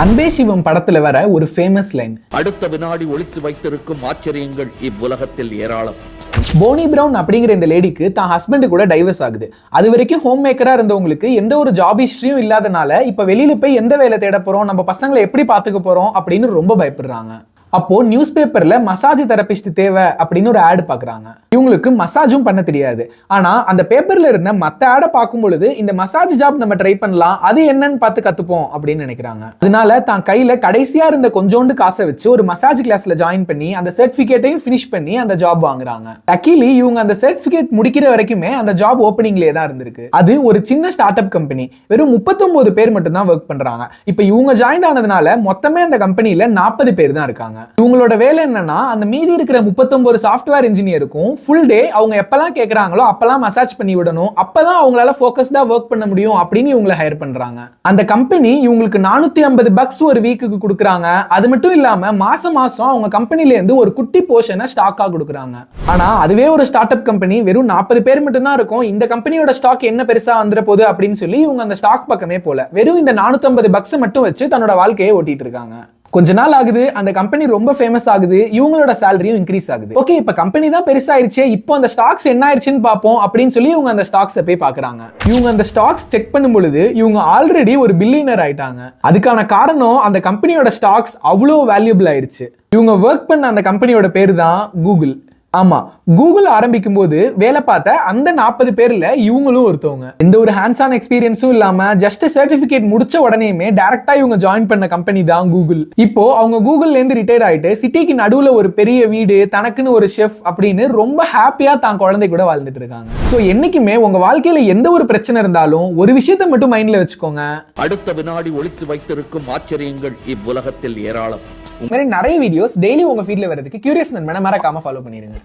அன்பே சிவம் படத்துல வர ஒரு ஃபேமஸ் லைன், அடுத்த வினாடி ஒளித்து வைத்திருக்கும் ஆச்சரியங்கள் இவ்வுலகத்தில் ஏராளம். போனி பிரவுன் அப்படிங்கிற இந்த லேடிக்கு தான் ஹஸ்பண்ட் கூட டைவர்ஸ் ஆகுது. அது வரைக்கும் ஹோம் மேக்கரா இருந்தவங்களுக்கு எந்த ஒரு ஜாப் ஹிஸ்டரியும் இல்லாதனால இப்ப வெளியில போய் எந்த வேலை தேட போறோம், நம்ம பசங்களை எப்படி பாத்துக்க போறோம் அப்படின்னு ரொம்ப பயப்படுறாங்க. அப்போ நியூஸ் பேப்பர்ல மசாஜ் தெரபிஸ்ட் தேவை அப்படின்னு ஒரு ஆட் பாக்குறாங்க. இவங்களுக்கு மசாஜும் பண்ண தெரியாது. ஆனா அந்த பேப்பர்ல இருந்த மத்த ஆடை பார்க்கும் பொழுது இந்த மசாஜ் ஜாப் நம்ம ட்ரை பண்ணலாம், அது என்னன்னு பார்த்து கத்துப்போம் அப்படின்னு நினைக்கிறாங்க. அதனால தான் கையில கடைசியா இருந்த கொஞ்சோண்டு காசை வச்சு ஒரு மசாஜ் கிளாஸ்ல ஜாயின் பண்ணி அந்த சர்டிபிகேட்டையும் பினிஷ் பண்ணி அந்த ஜாப் வாங்குறாங்க. லக்கிலி இவங்க அந்த சர்டிபிகேட் முடிக்கிற வரைக்குமே அந்த ஜாப் ஓப்பனிங்லேயே தான் இருந்திருக்கு. அது ஒரு சின்ன ஸ்டார்ட் அப் கம்பெனி, வெறும் 39 பேர் மட்டும் தான் ஒர்க் பண்றாங்க. இப்ப இவங்க ஜாயின் ஆனதுனால மொத்தமே அந்த கம்பெனில 40 பேர் தான் இருக்காங்க. இவங்களோட வேலை என்னன்னா, அந்த மீதி இருக்கிற 39 சாஃப்ட்வேர் இன்ஜினியருக்கும் ஃபுல் டே அவங்க எப்பெல்லாம் கேட்கறாங்களோ அப்பெல்லாம் மசாஜ் பண்ணி விடணும், அப்பதான் அவங்களால ஃபோக்கஸ்டா ஒர்க் பண்ண முடியும் அப்படின்னு இவங்களை ஹையர் பண்றாங்க. அந்த கம்பெனி இவங்களுக்கு $450 ஒரு வீக்குக்கு கொடுக்குறாங்க. அது மட்டும் இல்லாம மாசம் மாசம் அவங்க கம்பெனில இருந்து ஒரு குட்டி போர்ஷனை ஸ்டாக்கா கொடுக்குறாங்க. ஆனா அதுவே ஒரு ஸ்டார்ட் அப் கம்பெனி, வெறும் 40 பேர் மட்டும் தான் இருக்கும். இந்த கம்பெனியோட ஸ்டாக் என்ன பெருசா வந்துற போகுது அப்படின்னு சொல்லி இவங்க அந்த ஸ்டாக் பக்கமே போல, வெறும் இந்த $450 மட்டும் வச்சு தன்னோட வாழ்க்கையை ஓட்டிட்டு இருக்காங்க. கொஞ்ச நாள் ஆகுது, அந்த கம்பெனி ரொம்ப ஃபேமஸ் ஆகுது, இவங்களோட சேலரியும் இன்க்ரீஸ் ஆகுது. ஓகே, இப்ப கம்பெனி தான் பெருசாயிருச்சு, இப்போ அந்த ஸ்டாக்ஸ் என்ன ஆயிருச்சுன்னு பார்ப்போம் அப்படின்னு சொல்லி இவங்க அந்த ஸ்டாக்ஸை போய் பார்க்கறாங்க. இவங்க அந்த ஸ்டாக்ஸ் செக் பண்ணும் பொழுது இவங்க ஆல்ரெடி ஒரு பில்லியனர் ஆயிட்டாங்க. அதுக்கான காரணம் அந்த கம்பெனியோட ஸ்டாக்ஸ் அவ்வளோ வேல்யூபிள் ஆயிருச்சு. இவங்க ஒர்க் பண்ண அந்த கம்பெனியோட பேரு தான் கூகுள். ஆமா, கூகுள் ஆரம்பிக்கும் போது வேலை பார்த்த அந்த 40 பேர்ல இவங்களும் ஒருத்தவங்க. எந்த ஒரு ஹேண்ட்ஸ் ஆன் எக்ஸ்பீரியன்ஸும் இல்லாம ஜஸ்ட் சர்டிபிகேட் முடிச்ச உடனேயுமே டைரக்டா இவங்க ஜாயின் பண்ண கம்பெனி தான் கூகுள். இப்போ அவங்க கூகுள்ல இருந்து ரிட்டையர் ஆயிட்டு சிட்டிக்கு நடுவுல ஒரு பெரிய வீடு, தனக்குன்னு ஒரு ஷெஃப் அப்படின்னு ரொம்ப ஹாப்பியா தான் குழந்தை கூட வாழ்ந்துட்டு இருக்காங்க. சோ என்னைக்குமே உங்க வாழ்க்கையில எந்த ஒரு பிரச்சனை இருந்தாலும் ஒரு விஷயத்தை மட்டும் மைண்ட்ல வச்சுக்கோங்க, அடுத்த வினாடி ஒளித்து வைத்திருக்கும் ஆச்சரியங்கள் இவ்வுலகத்தில் ஏராளம். நிறைய வீடியோஸ் டெய்லி உங்க ஃபீல்ட்ல வரதுக்கு கியூரியஸ் நண்பனை மறக்காம ஃபாலோ பண்ணிருங்க.